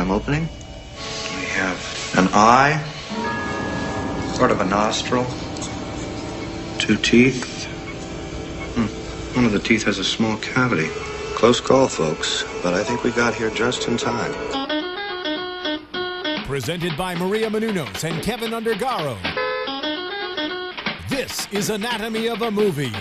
I'm opening. We have an eye, sort of a nostril, 2 teeth. One of the teeth has a small cavity. Close call, folks, but I think we got here just in time. Presented by Maria Menounos and Kevin Undergaro. This is Anatomy of a Movie.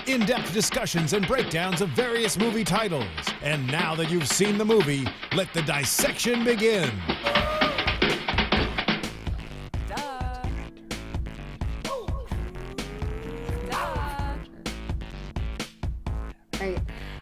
In-depth discussions and breakdowns of various movie titles. And now that you've seen the movie, let the dissection begin.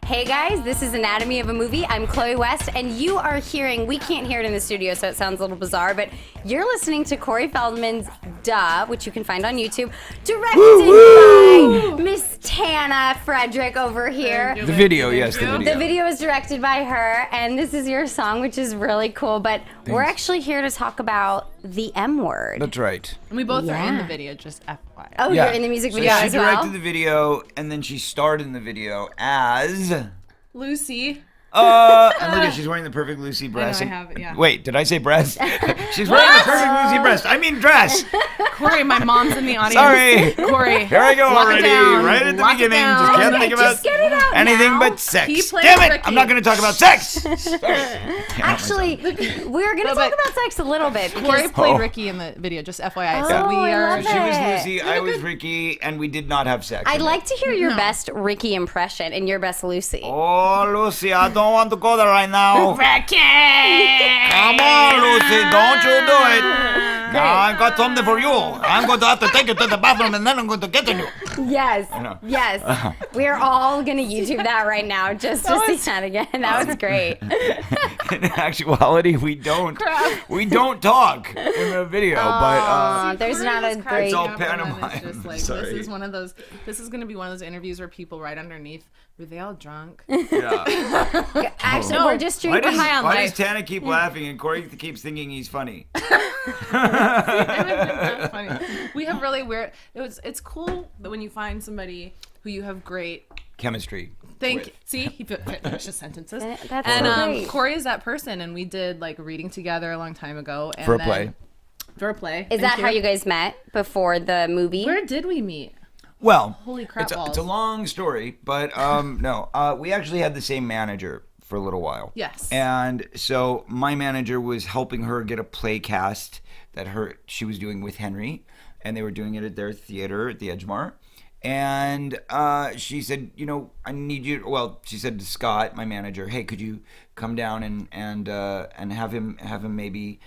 Hey guys, this is Anatomy of a Movie. I'm Chloe West, and you are hearing, we can't hear it in the studio, so it sounds a little bizarre, but you're listening to Corey Feldman's Duh, which you can find on YouTube, directed by Miss Tanna Frederick over here. The video, yes, the video. The video is directed by her, and this is your song, which is really cool, but we're actually here to talk about the M word. That's right. And we both are in the video, just FYI. Oh, you're in the music video as well? She directed the video, and then she starred in the video as... Lucy. And look at, she's wearing the perfect Lucy breast. I know, I have it, yeah. Wait, did I say breast? She's wearing the perfect Lucy breast. I mean dress. Corey, my mom's in the audience. Sorry. Corey. Here I go lock already. It down. Right at the Lock it beginning. down. Just can't think Just get it about out anything now. but sex. He played Damn it! Ricky. I'm not going to talk about sex. Actually, we're going to talk about sex a little bit. Corey played Ricky in the video, just FYI. Oh, So we I are. love She was it. Lucy, I was Ricky, and we did not have sex. I'd like to hear your best Ricky impression and your best Lucy. Oh, Lucy, I don't want to go there right now. Ricky! Come on, Lucy, don't you do it. Now I got something for you. I'm going to have to take you to the bathroom, and then I'm going to get to you. Yes, yes. We're all going to YouTube that right now just to see that again. That was great. In actuality, we don't talk in the video, but There's not a great... It's all It's pantomime. just like, Sorry. this is one of those. This is going to be one of those interviews where people right underneath. Were they all drunk? yeah. Actually, No. we're just Why drinking. does Tanna keep laughing and Corey keeps thinking he's funny? That's funny. We have really weird. It's cool that when you find somebody who you have great. Chemistry. See, he finishes sentences. That's And so great. Corey is that person, and we did like reading together a long time ago. And For a then- play. For a play. Is that how you guys met before the movie? Where did we meet? Well, Holy crap balls. it's a long story, but no. We actually had the same manager for a little while. Yes. And so my manager was helping her get a play cast that she was doing with Henry, and they were doing it at their theater at the Edgemar. And she said, I need you. Well, she said to Scott, my manager, hey, could you come down and have him maybe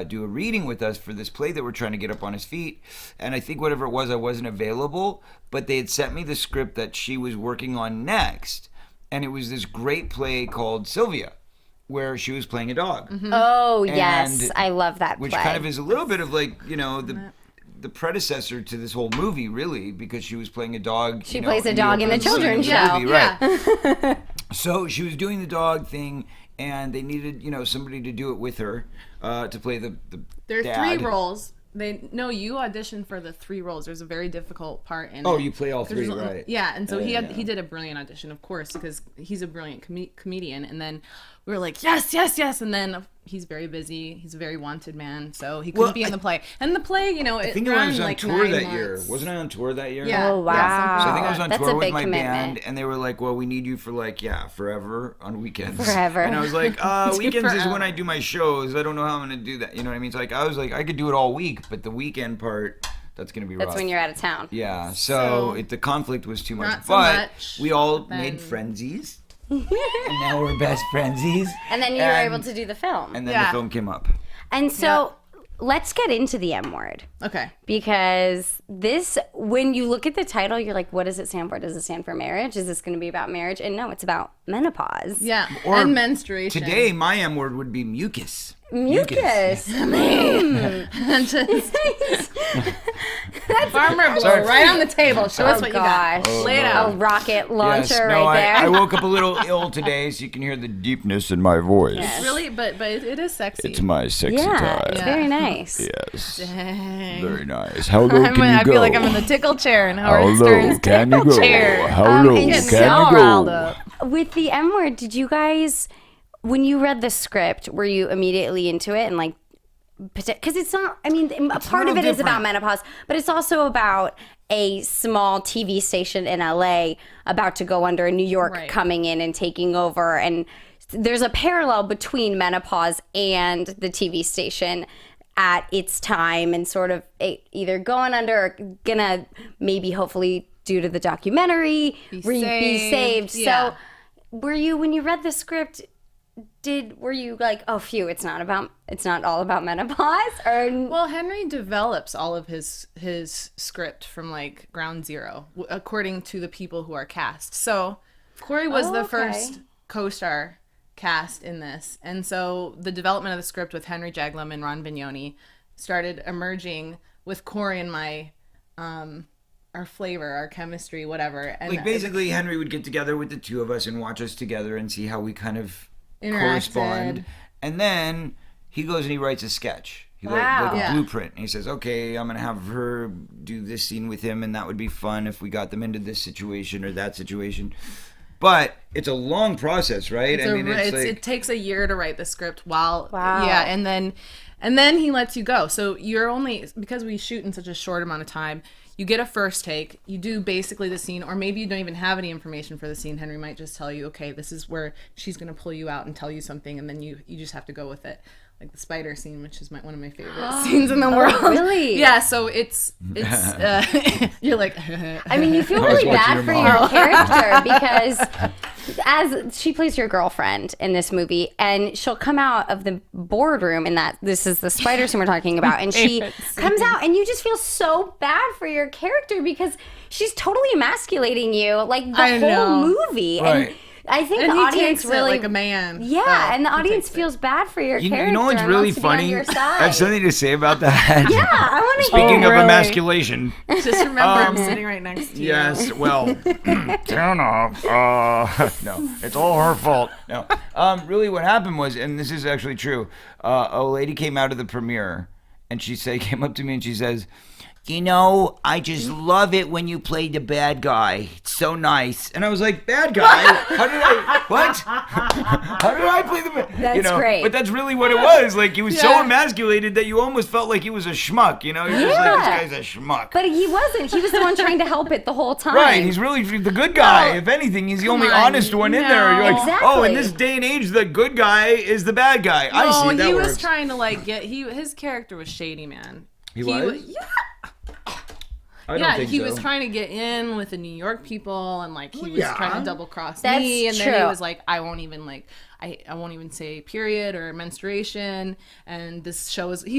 do a reading with us for this play that we're trying to get up on his feet. And I think whatever it was, I wasn't available, but they had sent me the script that she was working on next, and it was this great play called Sylvia, where she was playing a dog. Mm-hmm. Oh, yes. And- I love that play. Which kind of is a little bit of like, the predecessor to this whole movie, really, because she was playing a dog. She plays a dog in the children's show. Movie, right. So she was doing the dog thing, and they needed, somebody to do it with her to play the There are dad. 3 roles. You auditioned for the 3 roles. There's a very difficult part in it. Oh, you play all 3, There's- right? Yeah, and so Yeah. he did a brilliant audition, of course, because he's a brilliant comedian. And then we were like, yes, and then he's very busy. He's a very wanted man, so he couldn't be in the play. And the play, I think I ran was on like tour 9 that year. months. Wasn't I on tour that year? Yeah. Oh, wow. Yeah, So I think I was on That's tour a with big my commitment. band, and they were like, well, we need you for forever on weekends. Forever. And I was like, weekends is forever. when I do my shows. I don't know how I'm going to do that. You know what I mean? So I was like, I could do it all week, but the weekend part, that's going to be rough. That's when you're out of town. Yeah, So, the conflict was too much. not so But much, we all then- made frenzies, and now we're best frenzies. And then you were able to do the film. And then Yeah. the film came up. And so let's get into the M word. Okay. Because when you look at the title, you're like, what does it stand for? Does it stand for marriage? Is this going to be about marriage? And no, it's about menopause. Yeah, Or and menstruation. Today, my M word would be mucus. Mucus. Farmer blow Sorry. right on the table. Show us Oh, what you got. gosh. Lay it A out. rocket launcher Yes, no, right there. I woke up a little ill today, so you can hear the deepness in my voice. Yes. Really, but it is sexy. It's my sexy yeah, time. it's very nice. Yes. Dang. Very nice. How low can you I go? feel like I'm in the tickle chair in How Howard low Stern's can you tickle go? chair. How low and can so you riled go? up. with the M word, did you guys, when you read the script, were you immediately into it and like, because it's not, I mean, part of it is about menopause, but it's also about a small TV station in LA about to go under, and New York coming in and taking over. And there's a parallel between menopause and the TV station at its time, and sort of either going under or gonna maybe hopefully due to the documentary be saved. Yeah. So were you, when you read the script, were you like, oh phew, it's not all about menopause? Or well, Henry develops all of his script from like ground zero according to the people who are cast. So Corey was the first co-star cast in this, and so the development of the script with Henry Jaglom and Ron Vignoni started emerging with Corey and my our flavor, our chemistry, whatever. And like basically Henry would get together with the two of us and watch us together and see how we kind of correspond, and then he goes and he writes a sketch. He like a blueprint, and he says, okay, I'm gonna have her do this scene with him, and that would be fun if we got them into this situation or that situation. But it's a long process, right? It takes a year to write the script and then he lets you go. So you're only, because we shoot in such a short amount of time, you get a first take, you do basically the scene, or maybe you don't even have any information for the scene. Henry might just tell you, okay, this is where she's going to pull you out and tell you something, and then you just have to go with it. Like the spider scene, which is one of my favorite scenes in the world. Really? Yeah, so it's you're like... I mean, you feel really bad for your character because as she plays your girlfriend in this movie, and she'll come out of the boardroom, and this is the spider scene we're talking about, and she comes out, and you just feel so bad for your character because she's totally emasculating you, like the whole movie. Right. And I think and the audience really, like a man. Yeah, and the audience feels bad for your character. You know what's really funny? I have something to say about that. Yeah, I want to Speaking of emasculation. Just remember I'm sitting right next to you. Yes, well, Tanna, no, it's all her fault. No, really what happened was, and this is actually true, a lady came out of the premiere, and came up to me and she says, you know, I just love it when you play the bad guy. It's so nice. And I was like, bad guy? How did I play the bad guy? That's great. But that's really what it was. Like, he was so emasculated that you almost felt like he was a schmuck, you know? You're just like, this guy's a schmuck. But he wasn't. He was the one trying to help it the whole time. Right, he's really the good guy. If anything, he's the only honest one in there. You're like, oh, in this day and age, the good guy is the bad guy. I see, that he works. was trying to, like, his character was shady, man. He was? Yeah. I don't think he so. was trying to get in with the New York people, and like he was trying to double cross That's me, and true. then he was like, I won't even say period or menstruation, and he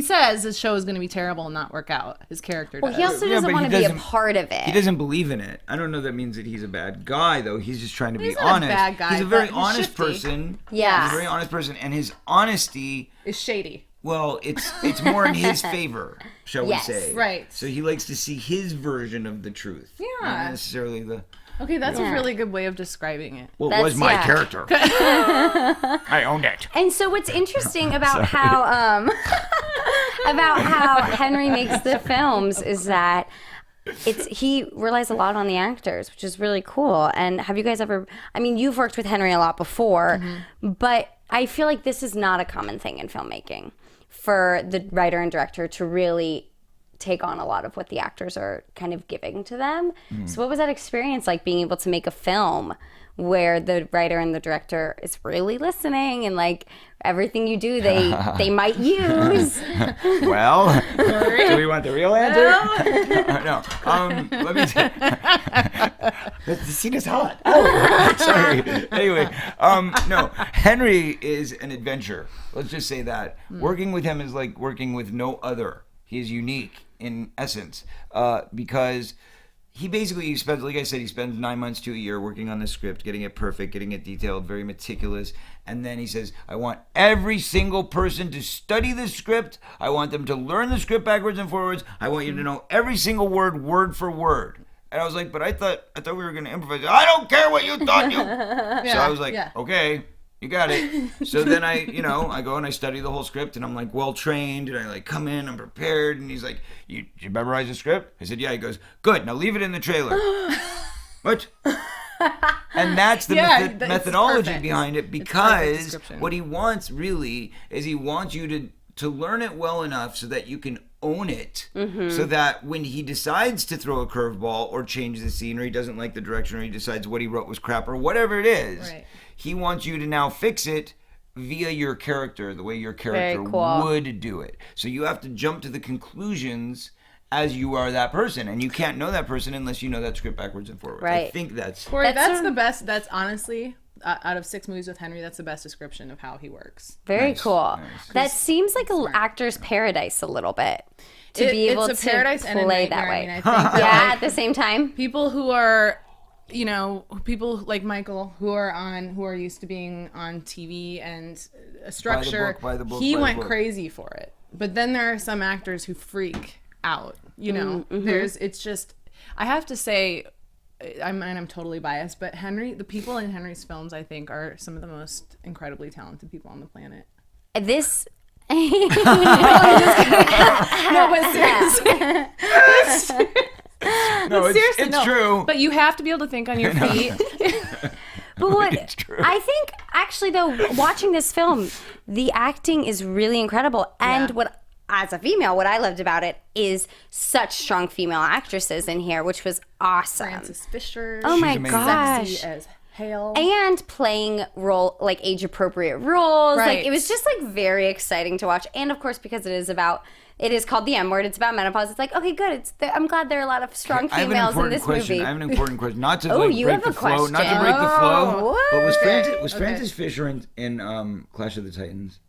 says this show is going to be terrible and not work out. His character does. He also doesn't want to be a part of it. He doesn't believe in it. I don't know that means that he's a bad guy, though. He's just trying to be not honest. a bad guy, he's a very but honest shifty. person. Yeah. He's a very honest person, and his honesty Is shady. Well, it's more in his favor, shall we say. Right. So he likes to see his version of the truth. Yeah. Not necessarily the... Okay, that's a really good way of describing it. Well, it was my character. I owned it. And so what's interesting about how Henry makes the films is that he relies a lot on the actors, which is really cool. And have you guys ever, I mean, you've worked with Henry a lot before, but I feel like this is not a common thing in filmmaking for the writer and director to really take on a lot of what the actors are kind of giving to them. So what was that experience like, being able to make a film where the writer and the director is really listening, and like everything you do they might use? Well, do we want the real answer? No. Let me tell the scene is hot. Oh, sorry. Anyway, no. Henry is an adventure. Let's just say that. Working with him is like working with no other. He is unique in essence, because he basically spends, like I said, he spends 9 months to a year working on the script, getting it perfect, getting it detailed, very meticulous. And then he says, I want every single person to study the script. I want them to learn the script backwards and forwards. I want you to know every single word for word. And I was like, but I thought we were going to improvise. I don't care what you thought. So I was like, okay, you got it. So then I go and I study the whole script, and I'm like well trained, and I like come in, I'm prepared, and he's like, you memorize the script? I said, yeah. He goes, good, now leave it in the trailer. What? And that's the that's methodology perfect. behind it, It's because perfect description. what he wants really is he wants you to learn it well enough so that you can own it, so that when he decides to throw a curveball or change the scene, or he doesn't like the direction, or he decides what he wrote was crap, or whatever it is, he wants you to now fix it via your character, the way your character would do it. So you have to jump to the conclusions as you are that person, and you can't know that person unless you know that script backwards and forwards. Right. I think that's... Corey, that's the best. That's honestly, out of 6 movies with Henry, that's the best description of how he works. Very cool. nice. That seems like an actor's paradise a little bit. To be able it's a paradise to and a play nightmare. that way. I mean, I think that, Yeah, like, at the same time. people who are, people like Michael who are used to being on TV and a structure, by the book, he by the went book. crazy for it. But then there are some actors who freak out. It's just, I have to say, I'm totally biased, but the people in Henry's films, I think, are some of the most incredibly talented people on the planet. This. No, but seriously. No, it's true. But you have to be able to think on your feet. But what It's true. I think, actually, though, watching this film, the acting is really incredible. And as a female, what I loved about it is such strong female actresses in here, which was awesome. Frances Fisher. Oh my amazing. gosh. Sexy as hell. And playing age appropriate roles. Right. Like, it was just very exciting to watch. And of course, because it is called the M Word, it's about menopause. It's like, okay, good. I'm glad there are a lot of strong females in this movie. I have an important question. Not to you break have the a flow. Not to question. break the flow. Oh, But what? was Frances Fisher in Clash of the Titans?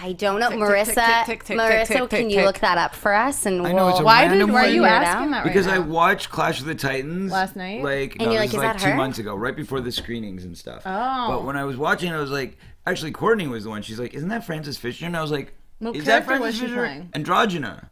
I don't know. tick, Marissa, tick, tick, Marissa, tick, tick, can you tick. look that up for us? And I know it's a Why random are one. you Figure it asking out. that right Because now? I watched Clash of the Titans Last night? And no, you're it was like, is that 2 her? months ago, right before the screenings and stuff. Oh. But when I was watching, I was like, actually, Courtney was the one. She's like, isn't that Frances Fisher? And I was like, What is that character was Frances she Fisher? playing? Androgyna.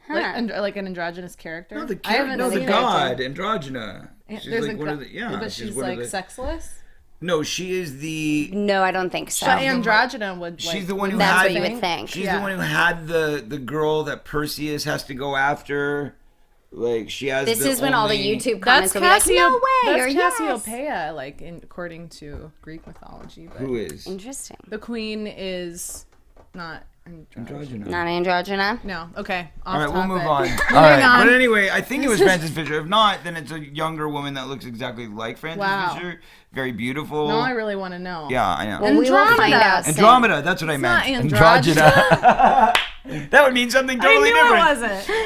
Like an androgynous character? No, the I haven't the seen it. god, Androgyna. She's There's like a one go- of the but she's one of like the- sexless. No, she is the. No, I don't think so. But androgyna would. She's the one who That's had. what you would think. She's Yeah. the one who had the girl that Perseus has to go after. Like she has. This the is when all the only- YouTube That's comments will be like, no way, That's or yes. Cassiopeia, according to Greek mythology. But Who is? Interesting. the queen is not Androgyna. Not androgyna. No. Okay. All right, we'll topic. move on. Moving All right, on. but anyway, I think it was Frances Fisher. If not, then it's a younger woman that looks exactly like Frances Wow. Fisher. Very beautiful. No, I really want to know. Yeah, I know. Well, we will find Andromeda. out soon. Andromeda, that's what I meant. not androgyna. That would mean something I totally knew different. it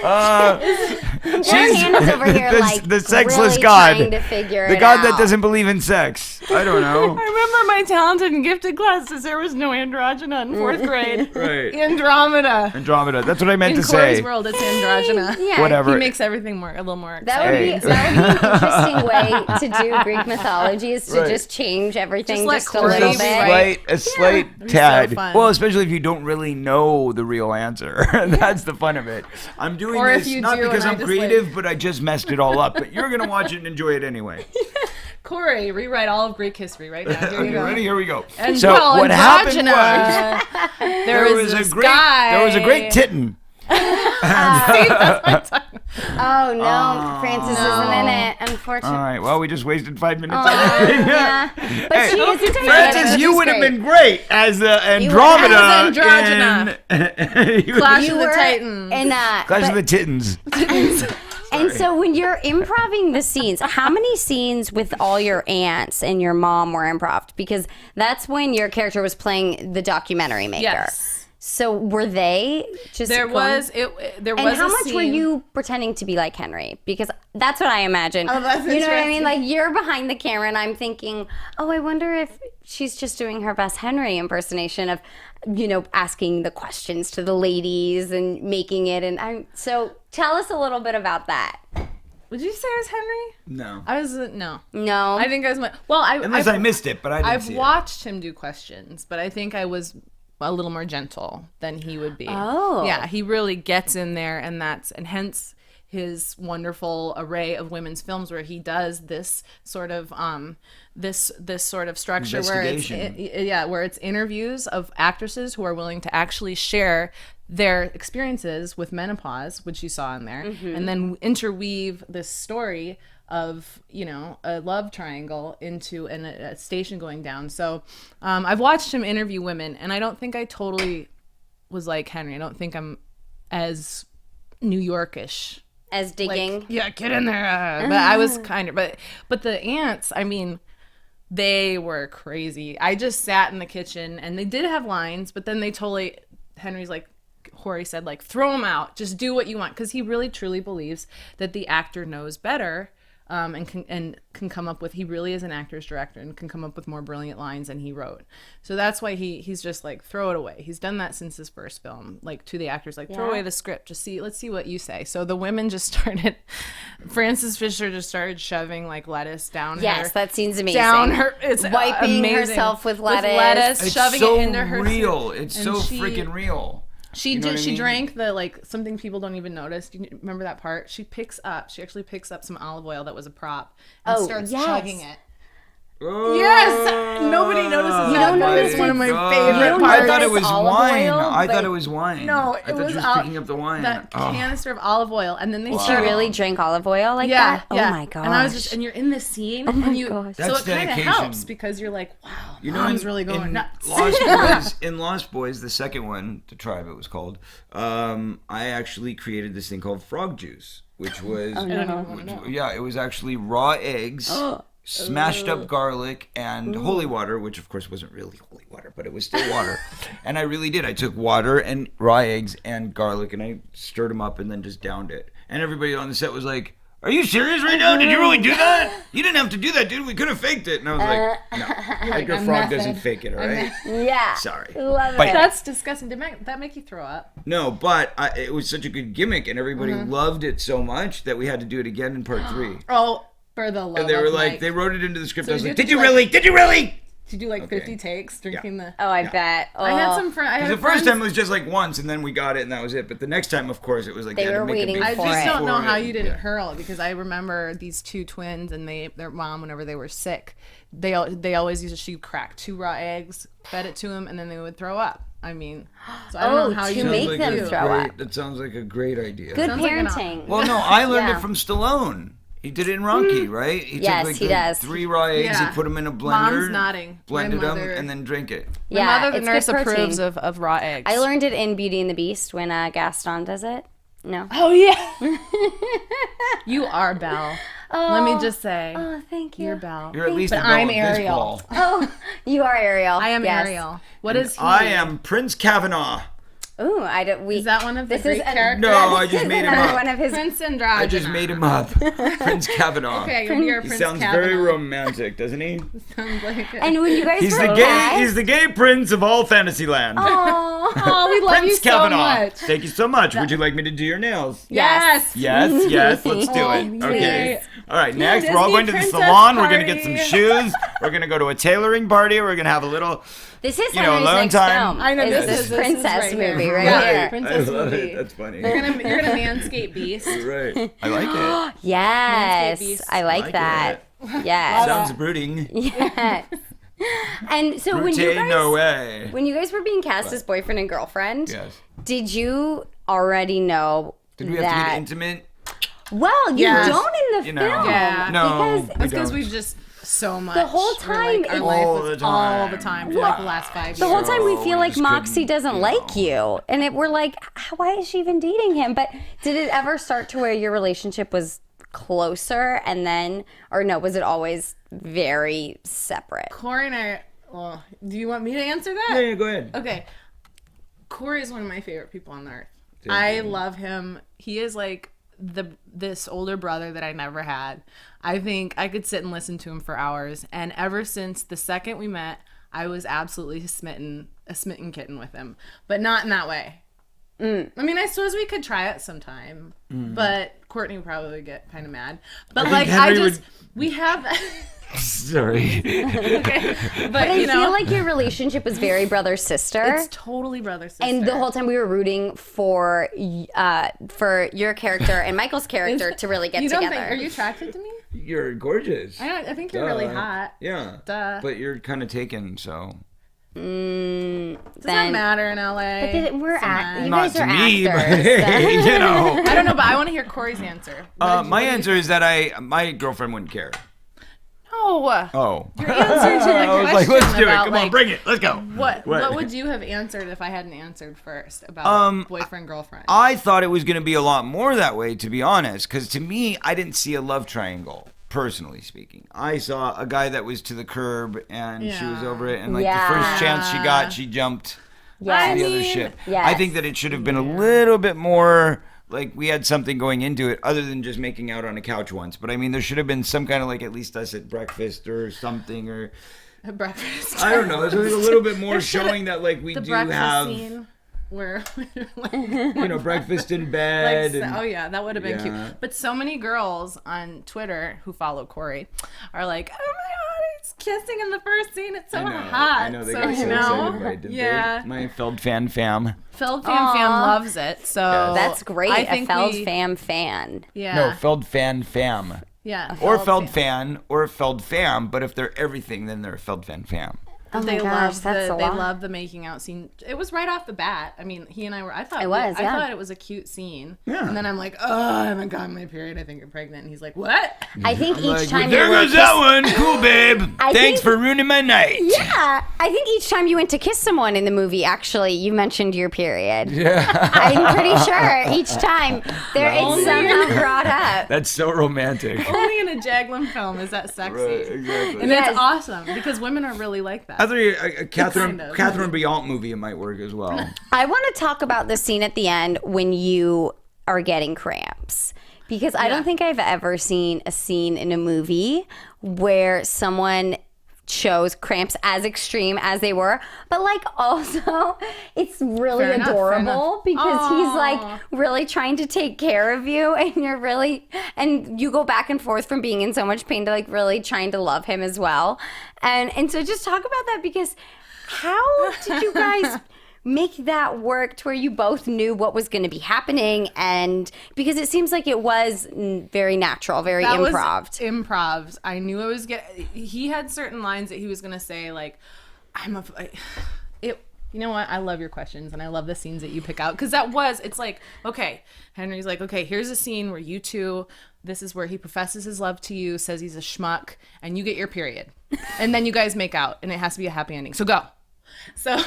wasn't. One hand is over here, the sexless really god. trying to figure The it god out. that doesn't believe in sex. I don't know. I remember my talented and gifted classes. There was no androgyna in 4th grade. Right. Andromeda. Andromeda. That's what I meant In to Corey's say. world, it's androgyna. Yeah. Whatever. He makes everything a little more That would, exciting. be, that would be an interesting way to do Greek mythology, is to Right. just change everything Just let just a Corey little be bit. right. A slight be so tad. fun. Well, especially if you don't really know the real answer. That's the fun of it. I'm doing Or if this you not do because and I I'm just, creative, but I just messed it all up. But you're gonna watch it and enjoy it anyway. Corey, rewrite all of Greek history right now. Here you Okay, go. ready? Here we go. And so well, what happened was androgyna. there was this guy. there was a great tittin. Oh no, Frances isn't in it, All unfortunately. right. Well, we just wasted 5 minutes. Yeah. But Hey, she is in it. Francis, you She's would have great. been great as the You would have- Andromeda. Androgyna. in Clash You of the were Titans. in Clash of the Titans. And so when you're improving the scenes, how many scenes with all your aunts and your mom were improved? Because that's when your character was playing the documentary maker. Yes. So were they just There going- was And a how much were scene- you pretending to be like Henry? Because that's what I imagine. Oh, that's you know what I mean? interesting. Like you're behind the camera and I'm thinking, oh, I wonder if she's just doing her best Henry impersonation of, asking the questions to the ladies and making it. And so tell us a little bit about that. Would you say I was Henry? No. I was no. No. I think I was. Unless I missed it, but I didn't I've see it. watched him do questions, but I think I was a little more gentle than he would be. Oh. Yeah, he really gets in there, and hence his wonderful array of women's films where he does this sort of this sort of structure where it's interviews of actresses who are willing to actually share their experiences with menopause, which you saw in there, and then interweave this story of a love triangle into a station going down. So I've watched him interview women, and I don't think I totally was like Henry. I don't think I'm as New Yorkish as digging. Like, yeah, get in there. But I was kind of, but the aunts, I mean, they were crazy. I just sat in the kitchen, and they did have lines, but then they totally, Henry's like, Corey said, like, throw them out. Just do what you want. Because he really, truly believes that the actor knows better and can come up with, he really is an actor's director and can come up with more brilliant lines than he wrote. So that's why he's just like, throw it away. He's done that since his first film, like to the actors, like, throw away the script. Let's see what you say. So the women just started, Frances Fisher just started shoving like lettuce down Yes, that scene's amazing. Down her, it's wiping amazing. herself with lettuce. It's shoving so it into her. real. It's and so freaking real. She You know did. what I She mean? drank the like something people don't even notice. Do you remember that part? She actually picks up some olive oil that was a prop and starts chugging it. Oh, Yes, nobody notices. You that. don't That is notice one of my it. favorite You don't parts. I thought it notice was olive wine. oil, I but- thought it was wine. No, I it thought was she was out- picking up the wine. That Oh. canister of olive oil, and then they She started. really drank olive oil like Yeah, that? yeah. Oh my gosh. And I was just, and you're in the scene, and you, gosh. so That's it kind of dedication. helps because you're like, wow, You know, mom's really going in nuts. Lost Boys, the second one, The Tribe it was called, I actually created this thing called frog juice, which was, it was actually raw eggs, smashed up garlic, and holy water, which of course wasn't really holy water, but it was still water. And I really did. I took water and raw eggs and garlic, and I stirred them up and then just downed it. And everybody on the set was like, "Are you serious right now? Did you really do that? You didn't have to do that, dude. We could have faked it." And I was like, "No, Edgar a Frog method. doesn't fake it, all right?" Yeah. Sorry. Love But- it. That's disgusting. Did that make you throw up? No, but it was such a good gimmick, and everybody loved it so much that we had to do it again in part 3. Oh, for the love And they were of like, Mike. they wrote it into the script. So I was you like, did "Did you like- really? Did you really?" to do like 50 takes drinking the. Oh, I bet. Oh. I had some friends. I had The first time it was just like once, and then we got it, and that was it. But the next time, of course, it was like They had to were make a waiting big I for just it. don't know for how it. you didn't Yeah. hurl it because I remember these two twins and their mom, whenever they were sick, they always used to, she'd crack 2 raw eggs, fed it to them, and then they would throw up. I mean, so I don't know how to you make make Sounds them a throw great- up. That sounds like a great idea. Good Sounds like an- parenting. Well, no, I learned Yeah. it from Stallone. He did it in Rocky, right? He Yes, took like he the does. 3 raw eggs, Yeah. he put them in a blender, Mom's nodding. blended My them, mother- and then drink it. My Yeah, mother, the it's nurse, good protein. approves of raw eggs. I learned it in Beauty and the Beast when Gaston does it. No. Oh yeah. You are Belle. Let me just say, Oh, thank you. you're Belle. You're at least But a Belle I'm of this Ariel. ball. Oh, you are Ariel. I am Yes. Ariel. What is he? I am Prince Kavanaugh. Ooh, I don't. We. Is that one of the This Greek is characters? No, I just this is made him another up. one of his. Prince Androgynous. I just made him up. Prince Kavanaugh. Okay, you're He Prince sounds Kavanaugh. very romantic, doesn't he? Sounds like it. And when you guys He's were the cast, he's the gay prince of all Fantasyland. Oh, we love Prince you so Kavanaugh. much. Thank you so much. Would you like me to do your nails? Yes. Yes, yes, let's do Oh, it. Okay. yay. All right, next we're all Disney going to the princess salon. We're going to get some party. shoes. We're going to go to a tailoring party. We're going to have a little. this is you know, Henry's alone next time. film. I know, is this this is princess right here. movie right Yeah. here. Princess I love movie. it. That's funny. You're gonna manscape beast. Right. I like it. Yes, Manscaped Beast. I like Like that. it. Yes. Sounds brooding. Yes. And so when you Brute, guys, no way. when you guys were being cast as boyfriend and girlfriend, Yes. did you already know Did we have that? to get intimate? Well, you Yes. don't in the You know. film. Yeah. No. Because That's because don't. we've just so much. The whole We're time like, our it's- life All was the all the time. time for like the last 5 years. the whole time we So feel we like just Moxie couldn't, doesn't you like know. you, and we're like, why is she even dating him? But did it ever start to where your relationship was closer, and then, or no, was it always very separate? Corey and I. Well, do you want me to answer that? Yeah, go ahead. Okay. Corey is one of my favorite people on the earth. I love him. He is like this older brother that I never had. I think I could sit and listen to him for hours. And ever since the second we met, I was absolutely a smitten kitten with him, but not in that way. I mean, I suppose we could try it sometime, but Courtney would probably get kind of mad. But think like, Henry we have. Sorry. Okay. But I you know, feel like your relationship was very brother sister. it's totally brother sister. And the whole time we were rooting for your character and Michael's character to really get you don't together. think? Are you attracted to me? You're gorgeous. I think you're really hot. Yeah. Duh. But you're kind of taken, so. Does that matter in LA? But we're you Not guys are to me, actors. but you know. I don't know, but I want to hear Corey's answer. My answer is that my girlfriend wouldn't care. No. Oh. Your answer to the I was question like, let's do it. about, Come on, bring it. Let's go. What would you have answered if I hadn't answered first about boyfriend, girlfriend? I thought it was going to be a lot more that way, to be honest, because to me, I didn't see a love triangle. Personally speaking, I saw a guy that was to the curb and she was over it, and like the first chance she got, she jumped to the other ship. I think that it should have been a little bit more like we had something going into it other than just making out on a couch once. But I mean, there should have been some kind of like at least us at breakfast or something, or at breakfast. I don't know. There's a little bit more showing that like we do have. Scene. Where like, breakfast in bed. Like, oh yeah, that would have been cute. But so many girls on Twitter who follow Corey are like, oh my god, he's kissing in the first scene. It's so hot. I know they got so excited by it, didn't they? My Feldman fam. Feldman fam loves it. So that's great. I think Feldman fan. Yeah. No, Feldman fam. Yeah. Or Feldfan or Feldfam, but if they're everything, then they're a Feldman fam. Oh they my gosh, they love the making out scene. It was right off the bat. I mean, he and I were. I thought it was a cute scene. Yeah. And then I'm like, oh, I haven't gotten my period. I think I'm pregnant. And he's like, what? I think each time there goes that one. Cool, babe. Thanks for ruining my night. Yeah, I think each time you went to kiss someone in the movie, actually, you mentioned your period. Yeah. I'm pretty sure each time it's somehow brought up. That's so romantic. Only in a Jaglin film is that sexy. Right, exactly. And it's awesome because women are really like that. I thought a Catherine Biant movie it might work as well. I want to talk about the scene at the end when you are getting cramps. Because I don't think I've ever seen a scene in a movie where someone shows cramps as extreme as they were, but like also it's really adorable because he's like really trying to take care of you, and you go back and forth from being in so much pain to like really trying to love him as well. And so just talk about that, because how did you guys make that work to where you both knew what was going to be happening? And because it seems like it was very natural, very improv. I knew I was he had certain lines that he was going to say, like, you know what? I love your questions and I love the scenes that you pick out, because it's like, okay, Henry's like, okay, here's a scene where you two, this is where he professes his love to you, says he's a schmuck, and you get your period. And then you guys make out and it has to be a happy ending. So go. So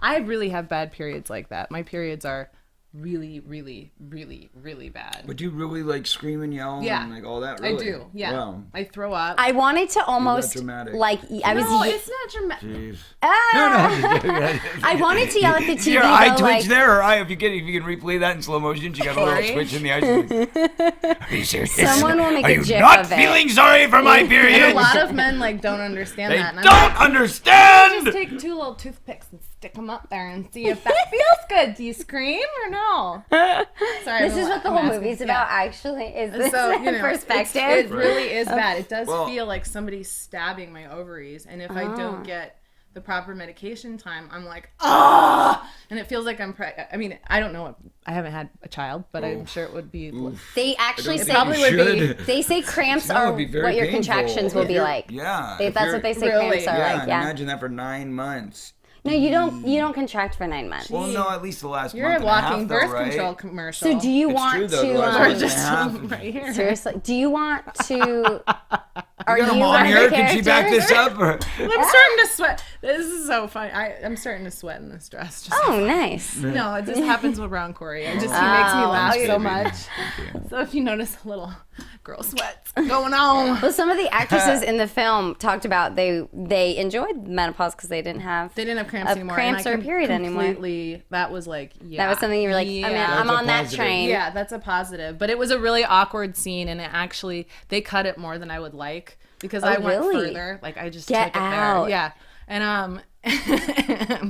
I really have bad periods like that. My periods are really, really, really, really bad. But you really like scream and yell and like all that, really? I do, yeah. Wow. I throw up. I wanted to almost like No, it's not dramatic. Jeez. I wanted to yell at the TV. Your eye twitch there, or if you can replay that in slow motion, she got a little twitch in the eyes. Are you serious? Someone will make a gif of it. Are you not feeling sorry for my period? And a lot of men like don't understand that. They don't understand. Just take 2 little toothpicks and stick them up there and see if that feels good. Do you scream or no? Sorry, this is what the whole movie's about. Actually, is this perspective? It really is bad. It does feel like somebody's stabbing my ovaries, and if I don't get the proper medication time, I'm like, and it feels like I'm I mean, I don't know. I haven't had a child, but I'm sure it would be. They actually say probably would be. They say cramps are what your painful. Contractions will be like. Yeah, that's what they say. Cramps are like. Yeah, imagine that for 9 months. No, you don't. You don't contract for 9 months. Well, no, at least the last You're month a walking and a half, birth though, right? control commercial. So do you want to? Right here. Seriously, do you want to? Are you mom here? Can she back this up? Or? I'm starting to sweat. This is so funny. I'm starting to sweat in this dress. Nice. No, it just happens around Corey. He makes me laugh so much. So if you notice a little girl sweats going on. Well, some of the actresses in the film talked about they enjoyed menopause because they didn't have cramps anymore. Cramps or period anymore. That was like, that was something you were like, I'm on that train. Yeah, that's a positive. But it was a really awkward scene, and it actually, they cut it more than I would like, because I went further. Like, I just took it there. Yeah. And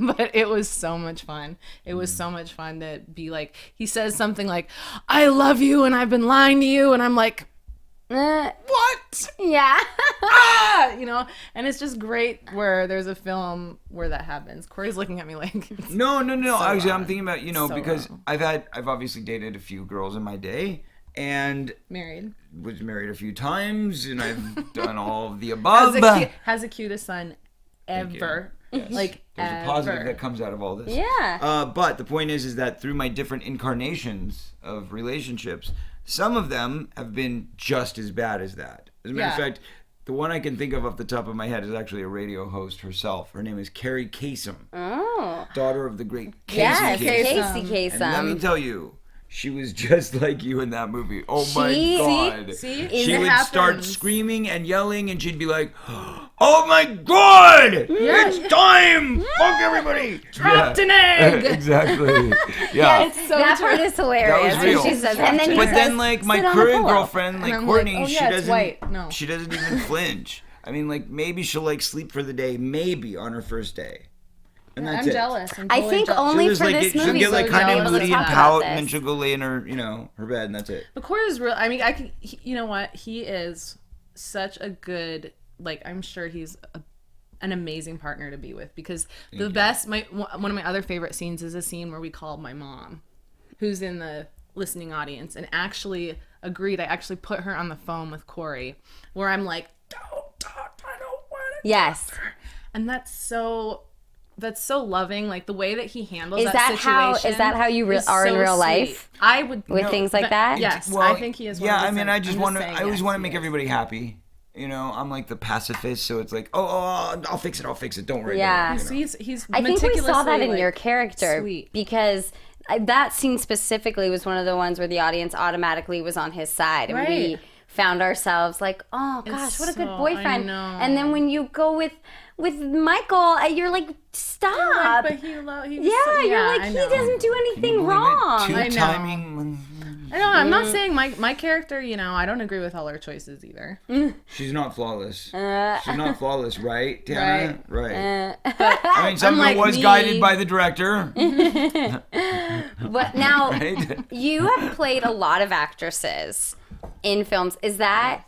but it was so much fun. It was so much fun to be like, he says something like, I love you and I've been lying to you, and I'm like, what? Yeah. And it's just great where there's a film where that happens. Corey's looking at me like, no. So Actually, wrong. I'm thinking about, because I've obviously dated a few girls in my day, and was married a few times, and I've done all of the above. Has the cutest son ever. Yes. Like, there's a positive ever. that comes out of all this. Yeah. But the point is that through my different incarnations of relationships, some of them have been just as bad as that. As a matter of Yeah. fact, the one I can think of off the top of my head is actually a radio host herself. Her name is Carrie Kasem, daughter of the great Casey Yes, Kasem. Casey And let me Kasem. tell you, she was just like you in that movie. Oh my She- God. See? She It would start happens. screaming and yelling, and she'd be like, "Oh my God! It's time! Fuck everybody!" Dropped an egg! Exactly. Yeah. It's so that true. part is hilarious. That was real. When she says, and then he But says, then, like, my "Sit on the current pillow." girlfriend, like And I'm Courtney, like, oh, she yeah, it's doesn't. white. No. She doesn't even flinch. I mean, like, maybe she'll like sleep for the day, maybe on her first day, and that's I'm it. jealous. I'm I totally think jealous. only She'll just, for like, this she'll movie. get like so kind of jealous. moody and Let's talk pout, about and then this. she'll go lay in her, her bed, and that's it. But Corey's real. I mean, you know what? He is such a good. Like, I'm sure he's an amazing partner to be with, because one of my other favorite scenes is a scene where we called my mom, who's in the listening audience, and actually agreed. I actually put her on the phone with Corey, where I'm like, "Don't talk. I don't want to." Yes. And that's so loving, like the way that he handles Is that that situation. how you is are in so real sweet. life? I would With things like that? Yes, Well, I think he is. Yeah, I mean, 100%. I just I'm want to. saying I always yes, want to he make is. everybody happy. You know, I'm like the pacifist, so it's like, oh, I'll fix it. Don't worry. Yeah. About it, you know? He's I think we saw that in meticulously, your like, character sweet. because that scene specifically was one of the ones where the audience automatically was on his side, and we Right. found ourselves like, oh gosh, what a good so- I boyfriend. know. And then when you go with Michael, you're like, stop. But he was yeah, so, you're like, I he know. doesn't do Can you anything believe it? wrong. Two I know. timing. I know. I'm not saying my character. You know, I don't agree with all her choices either. She's not flawless. She's not flawless, right, Tanna? Right. But I mean, some of unlike it was me- guided by the director. But now, Right? you have played a lot of actresses in films. Is that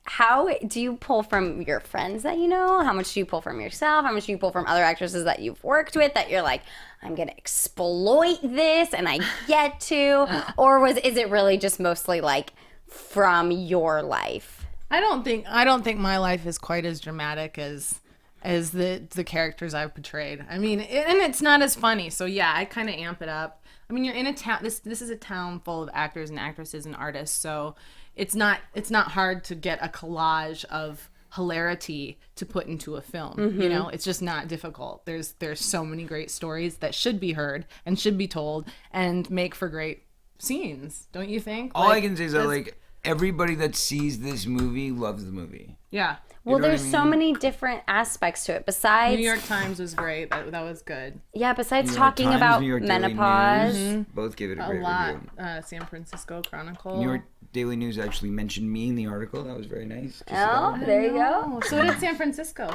how do you pull from your friends that you know? How much do you pull from yourself? How much do you pull from other actresses that you've worked with that you're like, I'm gonna exploit this and I get to? Or is it really just mostly like from your life? I don't think my life is quite as dramatic as the characters I've portrayed. I mean, and it's not as funny. So yeah, I kind of amp it up. I mean, you're in a town. This is a town full of actors and actresses and artists. So it's not hard to get a collage of hilarity to put into a film. You know, it's just not difficult. There's so many great stories that should be heard and should be told and make for great scenes. Don't you think? All I can say is that, like, everybody that sees this movie loves the movie. Yeah. Well, know what I there's so mean? many different aspects to it. Besides, New York Times was great. That was good. yeah, besides New York talking Times, about New York Daily menopause. News, both gave it a A great lot. review. San Francisco Chronicle. New York Daily News actually mentioned me in the article. That was very nice. to see Oh, that. there you go. Oh, so did San Francisco.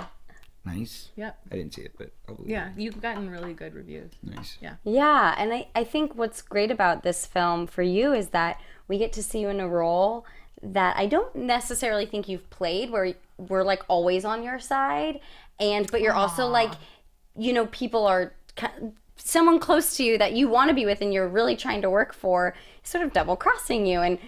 Nice. Yep. I didn't see it, but I'll believe Yeah, you've gotten really good reviews. it. Nice. Yeah. Yeah, and I think what's great about this film for you is that we get to see you in a role that I don't necessarily think you've played, where we're like always on your side, but you're also like, you know, people are someone close to you that you want to be with and you're really trying to work for, sort of double crossing you,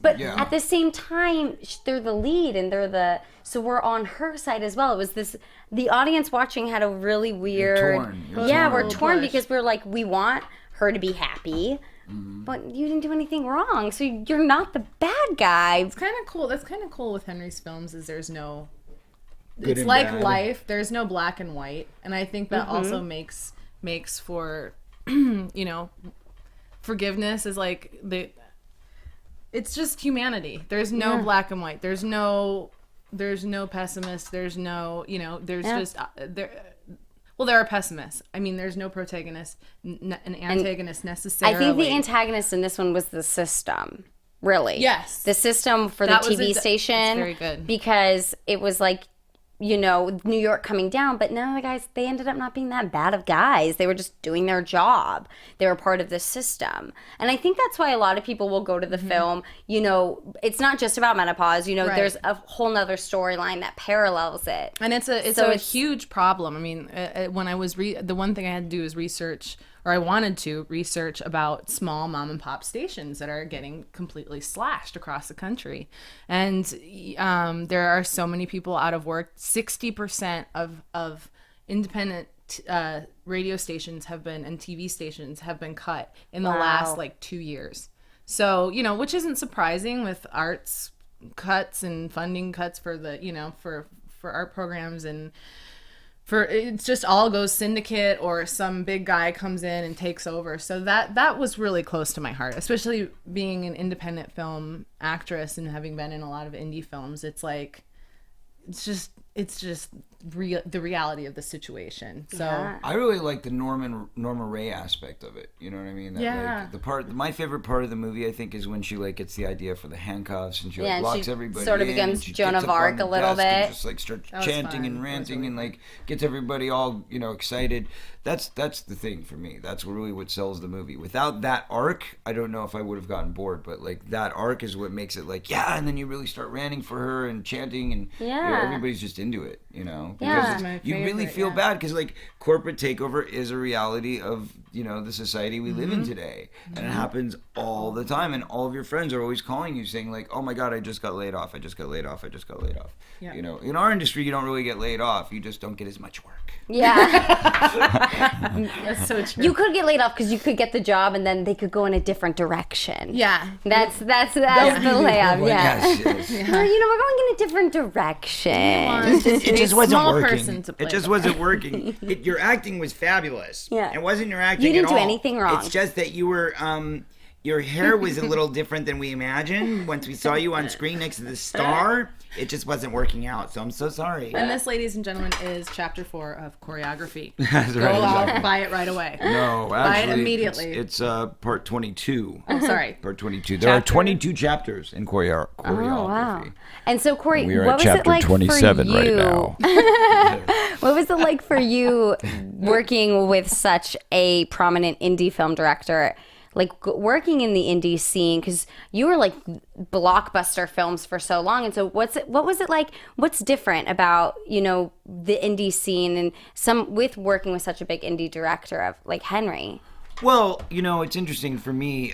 but Yeah. at the same time they're the lead and so we're on her side as well. It was the audience watching had a really weird torn. You're we're torn. torn Push. because we're like, we want her to be happy, but you didn't do anything wrong, so you're not the bad guy. It's kind of cool. That's kind of cool with Henry's films is there's no... Good it's and like bad. life. There's no black and white. And I think that also makes for, you know, forgiveness is like it's just humanity. There's no black and white. There's no pessimist. There's no, you know, there's just well, there are pessimists. I mean, there's no protagonist, an antagonist necessarily. I think the antagonist in this one was the system, really. Yes. The system for That the was TV that's station. very good. Because it was like, you know, New York coming down, but none of the guys, they ended up not being that bad of guys. They were just doing their job. They were part of the system. And I think that's why a lot of people will go to the film. You know, it's not just about menopause. You know, Right. there's a whole nother storyline that parallels it. And it's a So huge problem. I mean, when I was the one thing I had to do is research, or I wanted to research about small mom and pop stations that are getting completely slashed across the country, and there are so many people out of work. 60% of independent radio stations have been and TV stations have been cut in the last like 2 years. So, you know, which isn't surprising with arts cuts and funding cuts for the, you know, for art programs, and for it's just all goes syndicate or some big guy comes in and takes over. So that was really close to my heart, especially being an independent film actress and having been in a lot of indie films. It's like it's just the reality of the situation. So I really like the Norma Ray aspect of it. You know what I mean? That, like, my favorite part of the movie, I think, is when she like gets the idea for the handcuffs and she like locks she everybody sort of in, becomes and she Joan gets of up on Arc the a little desk and bit. just like starts was chanting fun. and ranting Really and like gets everybody all, you know, excited. That's the thing for me. That's really what sells the movie. Without that arc, I don't know if I would have gotten bored, but like that arc is what makes it like, and then you really start ranting for her and chanting, and you know, everybody's just into it, you know, because you really feel bad, because like corporate takeover is a reality of, you know, the society we live in today, and it happens all the time, and all of your friends are always calling you saying like, oh my god, I just got laid off, I just got laid off. You know, in our industry you don't really get laid off, you just don't get as much work. that's so true. You could get laid off because you could get the job and then they could go in a different direction. That's the layoff. Yes. No, you know, we're going in a different direction. It just wasn't small working. person to play It just the wasn't working. Your acting was fabulous. Yeah. It wasn't your acting You didn't at do all. anything wrong. It's just that you were, your hair was a little different than we imagined. Once we saw you on screen next to the star, it just wasn't working out. So I'm so sorry. And this, ladies and gentlemen, is chapter 4 of choreography. That's Go right, out, exactly. buy it right away. No, Buy actually, it immediately. It's part 22. Oh, sorry. Part 22. There are 22 chapters in choreography. Oh, wow. And so, Corey, We are what at was chapter it like 27 for you? right now. What was it like for you working with such a prominent indie film director? Like working in the indie scene, because you were like blockbuster films for so long, and so what was it like? What's different about, you know, the indie scene and with working with such a big indie director of like Henry? Well, you know, it's interesting for me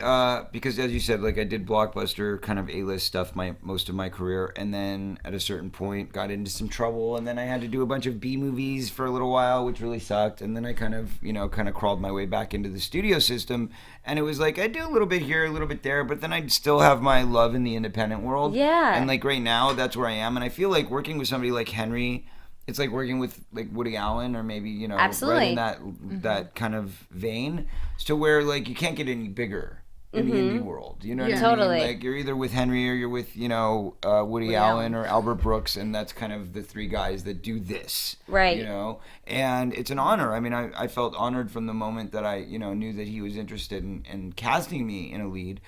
because, as you said, like I did blockbuster kind of A-list stuff most of my career, and then at a certain point got into some trouble, and then I had to do a bunch of B movies for a little while, which really sucked, and then I kind of crawled my way back into the studio system, and it was like I do a little bit here, a little bit there, but then I'd still have my love in the independent world. Yeah. And like right now, that's where I am, and I feel like working with somebody like Henry, it's like working with like Woody Allen, or maybe, you know, Absolutely. right in that kind of vein, to where like you can't get any bigger in the indie world. You know what I Totally. mean? Like you're either with Henry or you're with, you know, Woody Allen or Albert Brooks, and that's kind of the three guys that do this. Right. You know, and it's an honor. I mean, I felt honored from the moment that I, you know, knew that he was interested in casting me in a lead,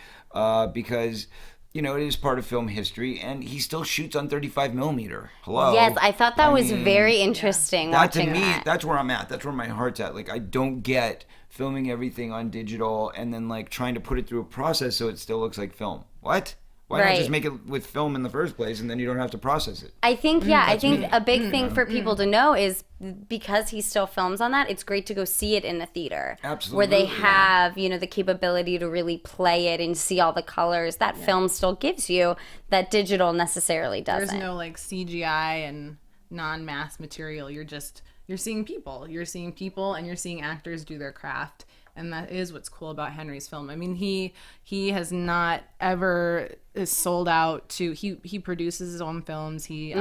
because, you know, it is part of film history, and he still shoots on 35 millimeter. Hello. Yes, I thought that was very interesting. That to watching me, that. that's where I'm at. That's where my heart's at. Like, I don't get filming everything on digital and then like trying to put it through a process so it still looks like film. What? Why not just make it with film in the first place, and then you don't have to process it? I think, a big thing for people to know is because he still films on that, it's great to go see it in the theater. Absolutely. Where they have, you know, the capability to really play it and see all the colors that film still gives you that digital necessarily doesn't. There's no like CGI and non-mass material. You're seeing people. You're seeing people, and you're seeing actors do their craft. And that is what's cool about Henry's film. I mean, he has not ever sold out to. He produces his own films. He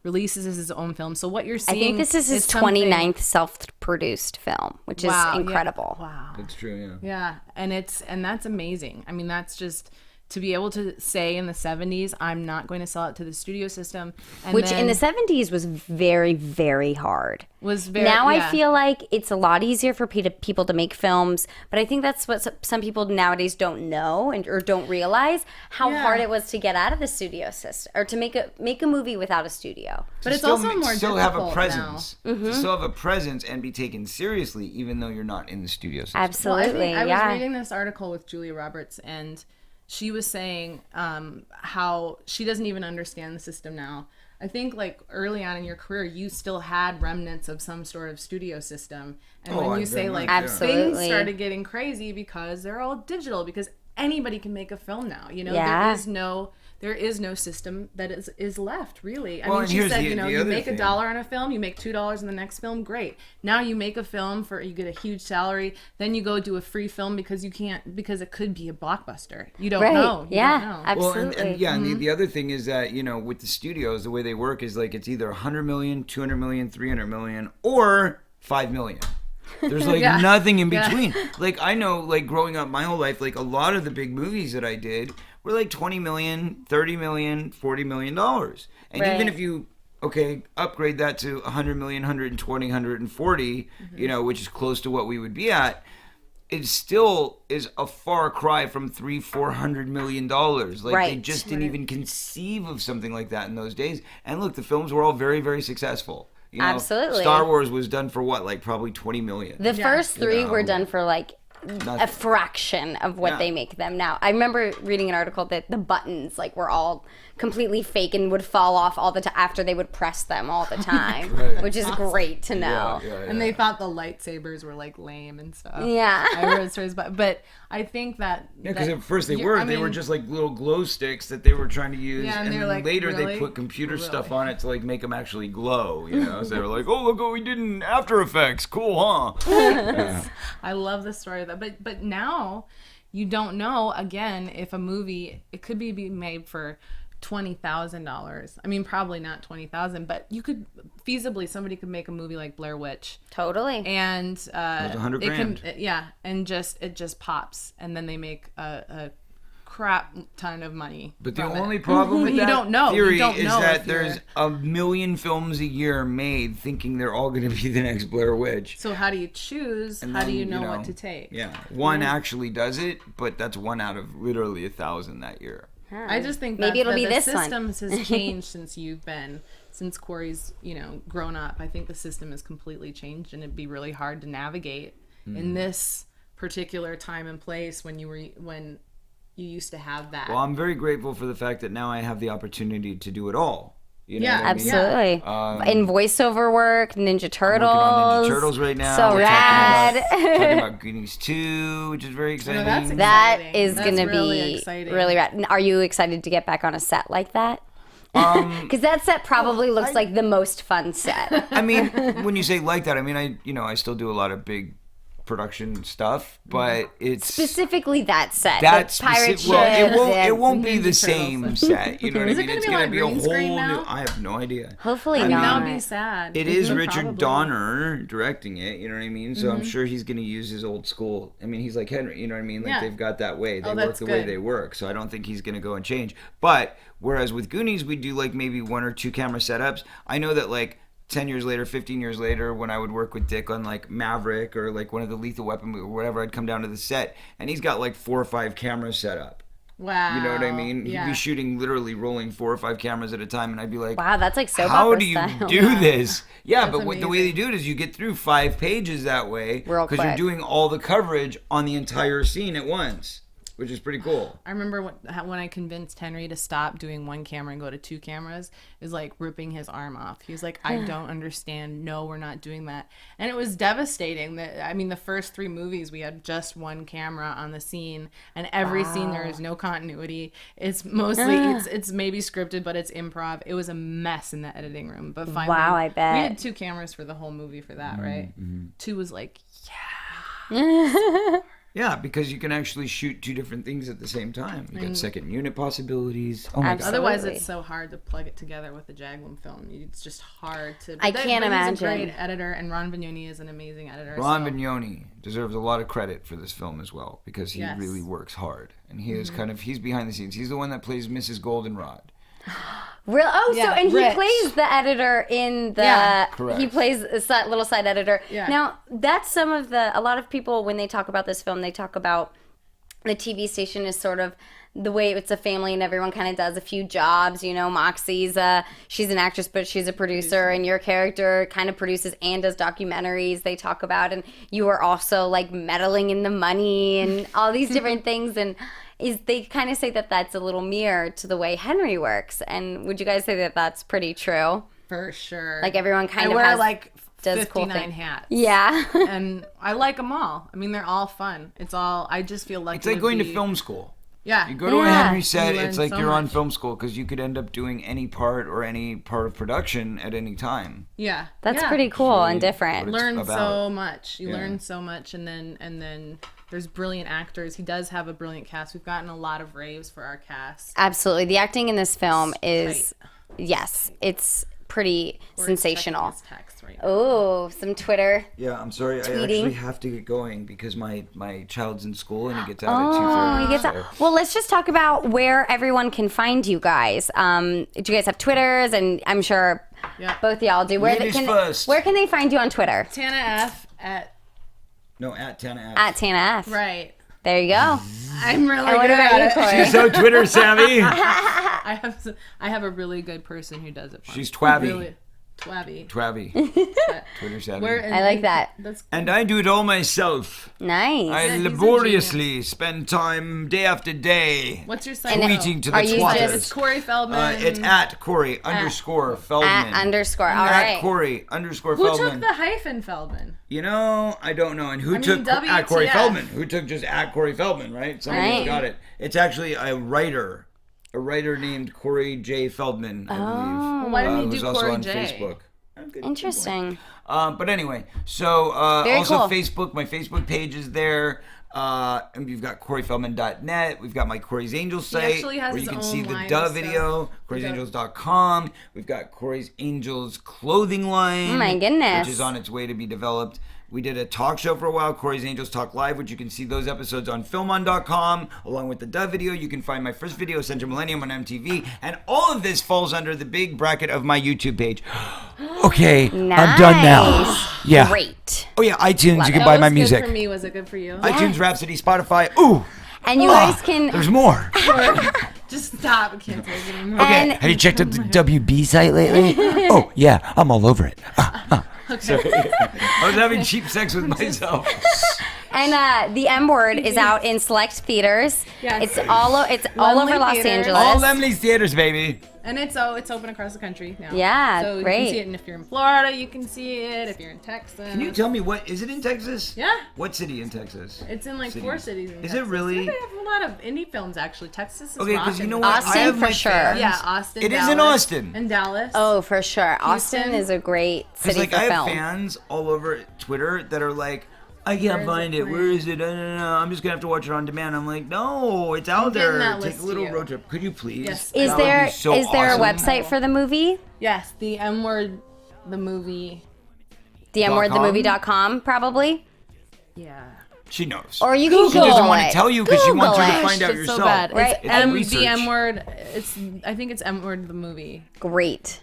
releases his own films. So what you're seeing, I think this is his 29th self-produced film, which is incredible. Yeah. Wow. That's true. Yeah. Yeah, and that's amazing. I mean, that's just to be able to say in the 70s, I'm not going to sell it to the studio system. And Which in the 70s was very, very hard. Now I feel like it's a lot easier for people to make films, but I think that's what some people nowadays don't know or don't realize how hard it was to get out of the studio system or to make a movie without a studio. But it's still, also more still difficult have a presence. now. To still have a presence and be taken seriously, even though you're not in the studio system. Absolutely, I was reading this article with Julia Roberts, and she was saying how she doesn't even understand the system now. I think like early on in your career, you still had remnants of some sort of studio system. And when you say like things started getting crazy because they're all digital, because anybody can make a film now. You know, there is no system that is left, really. I Well, mean, and she here's said, the you other make thing. $1 on a film, you make $2 in the next film, great. Now you make a film you get a huge salary, then you go do a free film because it could be a blockbuster. You don't know. You yeah, don't know. absolutely. Well, and the other thing is that, with the studios, the way they work is like it's either 100 million, 200 million, 300 million, or 5 million. There's like nothing in between. Like I know, like growing up my whole life, like a lot of the big movies that I did were like 20 million, 30 million, 40 million dollars. And even if you upgrade that to 100 million, 120, 140, which is close to what we would be at, it still is a far cry from $300-400 million. Like they just didn't even conceive of something like that in those days. And look, the films were all very, very successful. Absolutely. Star Wars was done for what, like probably 20 million. The first three were done for like a fraction of what they make them now. I remember reading an article that the buttons like were all completely fake and would fall off all the time after they would press them all the time, which is great to know. And they thought the lightsabers were like lame and stuff. Yeah. I read stories but I think that because at first they were just like little glow sticks that they were trying to use, and then like, later they put computer stuff on it to like make them actually glow. So they were like, "Oh, look what we did in After Effects, cool, huh?" I love the story of that, but now you don't know again if a movie it could be made for $20,000. I mean, probably not 20,000, but you could feasibly somebody could make a movie like Blair Witch. Totally. And $100,000. And it just pops, and then they make a crap ton of money. But the only problem with that theory is that there's a million films a year made thinking they're all going to be the next Blair Witch. So how do you choose? How do you know what to take? Yeah, one actually does it, but that's one out of literally 1,000 that year. I just think maybe it'll be the this one. systems has changed since Corey's grown up. I think the system has completely changed, and it'd be really hard to navigate in this particular time and place when you used to have that. Well, I'm very grateful for the fact that now I have the opportunity to do it all. You know Yeah, what I mean? Absolutely. In voiceover work, Ninja Turtles. I'm working on Ninja Turtles right now. So We're rad. talking about Goonies 2, which is very exciting. that's exciting. That is That's going to really be exciting. really rad. Are you excited to get back on a set like that? Because that set probably looks like the most fun set. I mean, when you say like that, I mean, I still do a lot of big production stuff, but it's Specifically that set. that's the pirate specific. Well, ship it won't be Ninja the Turtles. same set. You know what I Is it mean? gonna It's be gonna on be a green whole screen new. now? I have no idea. Hopefully That not. would be sad. It is Mhm, Richard probably. Donner directing it, you know what I mean? So I'm sure he's going to use his old school. I mean, he's like Henry, you know what I mean? Like Yeah. they've got that way. They work that's the way good. they work. So I don't think he's going to go and change. But whereas with Goonies, we do like maybe 1 or 2 camera setups. I know that like 10 years later, 15 years later, when I would work with Dick on like Maverick or like one of the Lethal Weapon movies or whatever, I'd come down to the set and he's got like 4 or 5 cameras set up. Wow. You know what I mean? Yeah. He'd be shooting literally rolling 4 or 5 cameras at a time, and I'd be like, Wow, that's like soap how opera do you style. do this? Yeah, That's but the way they do it is you get through 5 pages that way Real because you're quick. doing all the coverage on the entire scene at once, which is pretty cool. I remember when I convinced Henry to stop doing 1 camera and go to 2 cameras, is like ripping his arm off. He was like, I don't understand. No, we're not doing that. And it was devastating. The first 3 movies, we had just 1 camera on the scene, and every scene there is no continuity. It's mostly, it's maybe scripted, but it's improv. It was a mess in the editing room. But finally, Wow, I bet. we had 2 cameras for the whole movie for that, right? 2 was like, Yeah, because you can actually shoot 2 different things at the same time. You got second unit possibilities. Oh my god. Absolutely. otherwise, it's so hard to plug it together with the Jaglum film. It's just hard to. I can't He's imagine. a great editor, and Ron Vignoni is an amazing editor. Ron so- Vignoni deserves a lot of credit for this film as well because he Yes. really works hard. And he is he's behind the scenes. He's the one that plays Mrs. Goldenrod. Real? Oh, Yeah, so and he Rich. plays the editor in the. Yeah. Correct. He plays a little side editor. Yeah. Now that's a lot of people when they talk about this film, they talk about the TV station is sort of the way it's a family and everyone kind of does a few jobs. You know, Moxie's she's an actress, but she's a producer, and your character kind of produces and does documentaries. They talk about, and you are also like meddling in the money and all these different things, and. They kind of say that that's a little mirror to the way Henry works. And would you guys say that that's pretty true? for sure. Like everyone kind I of wear has, like does 59 cool thing. hats. Yeah. And I like them all. I mean, they're all fun. It's all. I just feel lucky. It's like going to be- film school. Yeah. You go to a Henry set, You it's learn like so you're on much. film school because you could end up doing any part or any part of production at any time. Yeah. That's Yeah. pretty cool and what different. it's Learn about. so much. You Yeah. learn so much, and then there's brilliant actors. He does have a brilliant cast. We've gotten a lot of raves for our cast. Absolutely. The acting in this film is, Tight. yes, it's pretty sensational. Checking his text right now. Oh, some Twitter. Yeah, I'm sorry. I Tweeting. actually have to get going because my child's in school and he gets out at Oh, 2:30. you get that. Well, let's just talk about where everyone can find you guys. Do you guys have Twitters? And I'm sure Yeah. both of y'all do. Ladies first. Where can they find you on Twitter? Tanna F at At Tanna F. At Tanna F. right. There you go. I'm really And what good about at you, it. Corey? She's so Twitter savvy. I have a really good person who does it for me. She's twabby. Really, twabby. Twabby. Twitter savvy. Where- I like that. That's And I do it all myself. Nice. I he's a laboriously spend time day after day what's your site? tweeting to the Are you twatters. It's Corey Feldman. It's at Corey _ Feldman. At underscore. All At right. Corey _ Who Feldman. took the hyphen Feldman? You know, I don't know. And who mean, took at Corey WTF. Feldman? Who took just at Corey Feldman, right? Somebody's Right. got it. It's actually a writer named Corey J. Feldman, I believe. Well, why didn't who's you do also Corey on J? Facebook. Good Interesting. But anyway, so Very also cool. Facebook, my Facebook page is there. And we've got CoreyFeldman.net. We've got my Corey's Angels site actually has where you his can own see the line Dove of video, Corey'sAngels.com. We've got Corey's Angels clothing line. Oh my goodness. Which is on its way to be developed. We did a talk show for a while, Corey's Angels Talk Live, which you can see those episodes on filmon.com, along with the Dove video. You can find my first video, Central Millennium, on MTV. And all of this falls under the big bracket of my YouTube page. Okay, Nice. I'm done now. Yeah. Great. Oh, yeah, iTunes, Love you can it. buy That my was music. Good for me. Was it good for you? iTunes, Rhapsody, Spotify. Ooh. And you guys can. There's more. Just stop. I can't take it anymore. Okay, And- have you checked out the WB site lately? Oh, yeah, I'm all over it. I was having cheap sex with myself. And the M Word is out in select theaters. Yes. It's all over Lumley Los Theater. Angeles. All Lemley's theaters, baby. And it's open across the country now. Yeah, so great. you can see it, and if you're in Florida, you can see it. If you're in Texas, Can you tell me is it in Texas? Yeah. What city in Texas? It's in like 4 cities. In Is Texas. it really? Yeah, they have a lot of indie films actually. Texas is Okay, because rocking. you know what? Austin I have for my sure. fans. Yeah, Austin. It is Dallas, in Austin. And Dallas. Oh, for sure. Austin Houston. is a great Because city like for I have film. fans all over Twitter that are like, I Where can't is find it it. Where playing? is it? No. I'm just gonna have to watch it on demand. I'm like, no, it's out getting there. that Take list a to little you. road trip. Could you please? Yes. Is That would there be so a awesome. website for the movie? Yes, the M Word, the movie. The MWordTheMovie.com, probably. Yeah. She knows. Or you can She doesn't Google want to it. tell you because she wants you Google to it. find out It's yourself. so bad. Right. It's research. the M Word. I think it's M Word the movie.com. Great.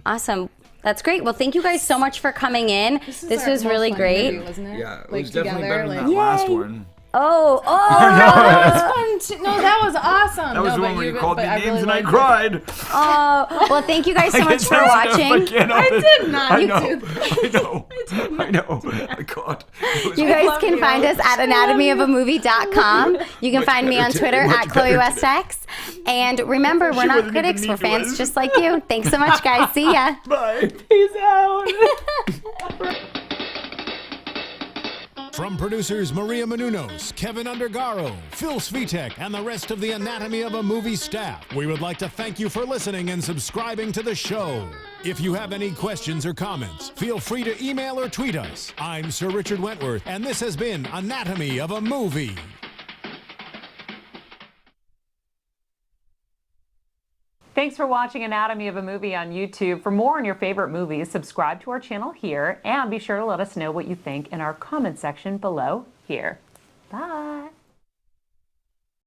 Awesome. That's great. Well, thank you guys so much for coming in. This our was most really fun great. interview, wasn't it? Yeah, it Like, was definitely together, better than like- that last Yay. one. Oh, That was fun too. No, that was awesome. That was no, the but one where you but called me I names really and I liked it. cried. oh. Well, thank you guys so I much get for sensitive watching. again. I did not. I You know. did. I know. My God. It was You guys love can you. find us at anatomyofamovie.com. You can find me on Twitter at Chloe WestX. And remember, we're not wasn't critics, even we're mean to fans us. just like you. Thanks so much, guys. See ya. Bye. Peace out. From producers Maria Menounos, Kevin Undergaro, Phil Svitek, and the rest of the Anatomy of a Movie staff, we would like to thank you for listening and subscribing to the show. If you have any questions or comments, feel free to email or tweet us. I'm Sir Richard Wentworth, and this has been Anatomy of a Movie. Thanks for watching Anatomy of a Movie on YouTube. For more on your favorite movies, subscribe to our channel here and be sure to let us know what you think in our comment section below here. Bye.